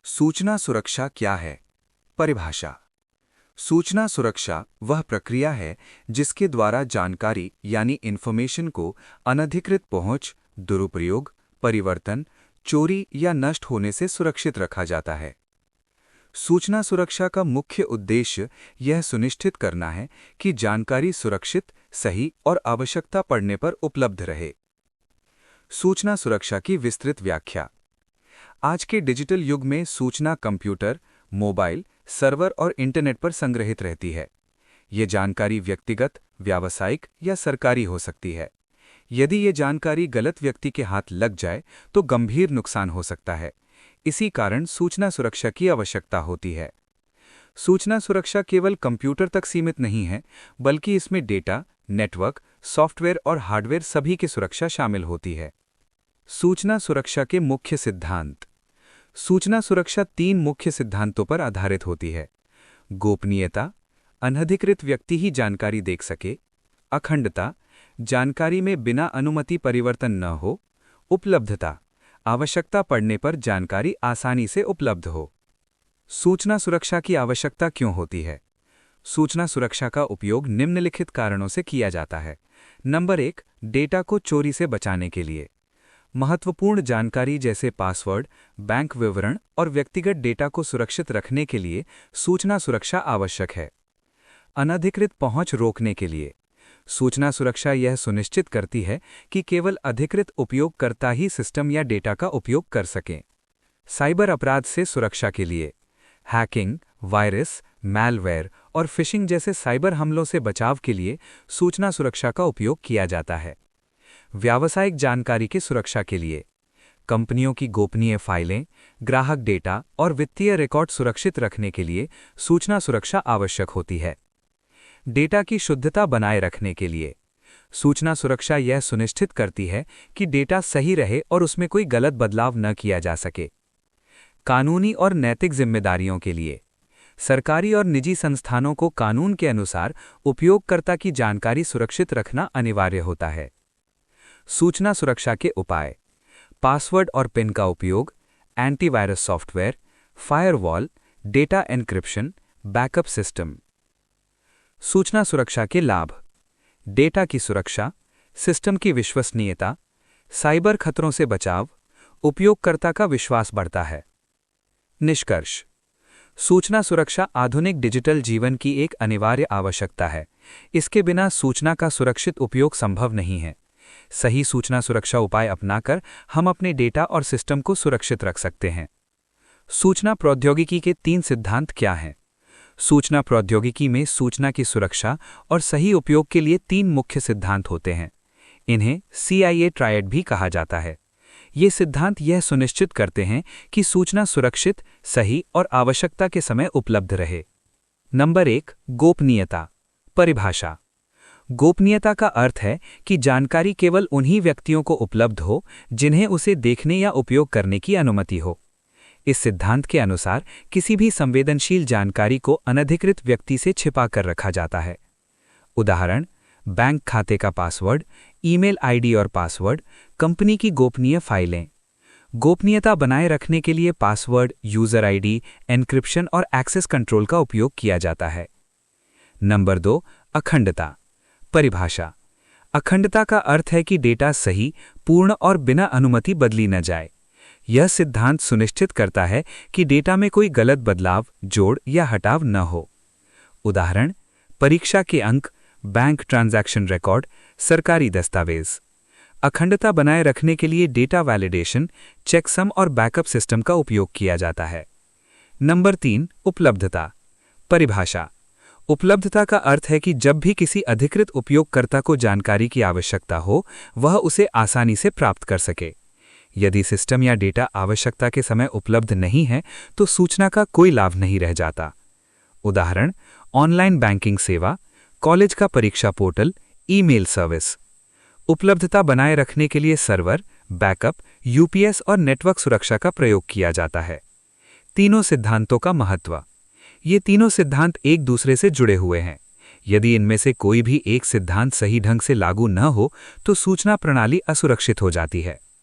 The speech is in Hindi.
सूचना सुरक्षा क्या है? परिभाषा। सूचना सुरक्षा वह प्रक्रिया है जिसके द्वारा जानकारी यानी इंफॉर्मेशन को अनधिकृत पहुंच, दुरुपयोग, परिवर्तन, चोरी या नष्ट होने से सुरक्षित रखा जाता है। सूचना सुरक्षा का मुख्य उद्देश्य यह सुनिश्चित करना है कि जानकारी सुरक्षित, सही और आवश्यकता पड़ने पर उपलब्ध रहे। सूचना सुरक्षा की विस्तृत व्याख्या। आज के डिजिटल युग में सूचना कंप्यूटर, मोबाइल, सर्वर और इंटरनेट पर संग्रहित रहती है। ये जानकारी व्यक्तिगत, व्यावसायिक या सरकारी हो सकती है। यदि ये जानकारी गलत व्यक्ति के हाथ लग जाए तो गंभीर नुकसान हो सकता है। इसी कारण सूचना सुरक्षा की आवश्यकता होती है। सूचना सुरक्षा केवल कंप्यूटर तक सीमित नहीं है, बल्कि इसमें डेटा, नेटवर्क, सॉफ्टवेयर और हार्डवेयर सभी की सुरक्षा शामिल होती है। सूचना सुरक्षा के मुख्य सिद्धांत। सूचना सुरक्षा 3 मुख्य सिद्धांतों पर आधारित होती है। गोपनीयता, अनधिकृत व्यक्ति ही जानकारी देख सके। अखंडता, जानकारी में बिना अनुमति परिवर्तन न हो। उपलब्धता, आवश्यकता पड़ने पर जानकारी आसानी से उपलब्ध हो। सूचना सुरक्षा की आवश्यकता क्यों होती है? सूचना सुरक्षा का उपयोग निम्नलिखित कारणों से किया जाता है। नंबर 1, डेटा को चोरी से बचाने के लिए। महत्वपूर्ण जानकारी जैसे पासवर्ड, बैंक विवरण और व्यक्तिगत डेटा को सुरक्षित रखने के लिए सूचना सुरक्षा आवश्यक है। अनधिकृत पहुंच रोकने के लिए सूचना सुरक्षा यह सुनिश्चित करती है कि केवल अधिकृत उपयोगकर्ता ही सिस्टम या डेटा का उपयोग कर सकें। साइबर अपराध से सुरक्षा के लिए हैकिंग, वायरस, मैलवेयर और फिशिंग जैसे साइबर हमलों से बचाव के लिए सूचना सुरक्षा का उपयोग किया जाता है। व्यावसायिक जानकारी की सुरक्षा के लिए कंपनियों की गोपनीय फाइलें, ग्राहक डेटा और वित्तीय रिकॉर्ड सुरक्षित रखने के लिए सूचना सुरक्षा आवश्यक होती है। डेटा की शुद्धता बनाए रखने के लिए सूचना सुरक्षा यह सुनिश्चित करती है कि डेटा सही रहे और उसमें कोई गलत बदलाव न किया जा सके। कानूनी और नैतिक जिम्मेदारियों के लिए सरकारी और निजी संस्थानों को कानून के अनुसार उपयोगकर्ता की जानकारी सुरक्षित रखना अनिवार्य होता है। सूचना सुरक्षा के उपाय: पासवर्ड और पिन का उपयोग, antivirus software, firewall, data encryption, backup system. सूचना सुरक्षा के लाभ: डेटा की सुरक्षा, सिस्टम की विश्वसनीयता, साइबर खतरों से बचाव, उपयोगकर्ता का विश्वास बढ़ता है। निष्कर्ष: सूचना सुरक्षा आधुनिक डिजिटल जीवन की एक अनिवार्य आवश्यकता है। इसके बिना सूचना का सुरक्षित उपयोग संभव नहीं है। सही सूचना सुरक्षा उपाय अपनाकर हम अपने डेटा और सिस्टम को सुरक्षित रख सकते हैं। सूचना प्रौद्योगिकी के 3 सिद्धांत क्या हैं? सूचना प्रौद्योगिकी में सूचना की सुरक्षा और सही उपयोग के लिए 3 मुख्य सिद्धांत होते हैं। इन्हें CIA ट्रायड भी कहा जाता है। ये सिद्धांत यह सुनिश्चित करते हैं कि सूचना सुरक्षित, सही और आवश्यकता के समय उपलब्ध रहे। नंबर 1, गोपनीयता। परिभाषा। गोपनीयता का अर्थ है कि जानकारी केवल उन्हीं व्यक्तियों को उपलब्ध हो जिन्हें उसे देखने या उपयोग करने की अनुमति हो। इस सिद्धांत के अनुसार किसी भी संवेदनशील जानकारी को अनधिकृत व्यक्ति से छिपा कर रखा जाता है। उदाहरण: बैंक खाते का पासवर्ड, ईमेल आईडी और पासवर्ड, कंपनी की गोपनीय फाइलें। गोपनीयता बनाए रखने के लिए पासवर्ड, यूजर आईडी, एन्क्रिप्शन और एक्सेस कंट्रोल का उपयोग किया जाता है। नंबर 2, अखंडता। परिभाषा। अखंडता का अर्थ है कि डेटा सही, पूर्ण और बिना अनुमति बदली न जाए। यह सिद्धांत सुनिश्चित करता है कि डेटा में कोई गलत बदलाव, जोड़ या हटाव न हो। उदाहरण: परीक्षा के अंक, बैंक ट्रांजैक्शन रिकॉर्ड, सरकारी दस्तावेज। अखंडता बनाए रखने के लिए डेटा वैलिडेशन, चेकसम और बैकअप सिस्टम का उपयोग किया जाता है। नंबर 3, उपलब्धता। परिभाषा। उपलब्धता का अर्थ है कि जब भी किसी अधिकृत उपयोगकर्ता को जानकारी की आवश्यकता हो, वह उसे आसानी से प्राप्त कर सके। यदि सिस्टम या डेटा आवश्यकता के समय उपलब्ध नहीं है, तो सूचना का कोई लाभ नहीं रह जाता। उदाहरण: ऑनलाइन बैंकिंग सेवा, कॉलेज का परीक्षा पोर्टल, ईमेल सर्विस। उपलब्धता बनाए रखने के लिए सर्वर, बैकअप, UPS और नेटवर्क सुरक्षा का प्रयोग किया जाता है। तीनों सिद्धांतों का महत्व। ये तीनों सिद्धांत एक दूसरे से जुड़े हुए हैं। यदि इनमें से कोई भी एक सिद्धांत सही ढंग से लागू न हो, तो सूचना प्रणाली असुरक्षित हो जाती है।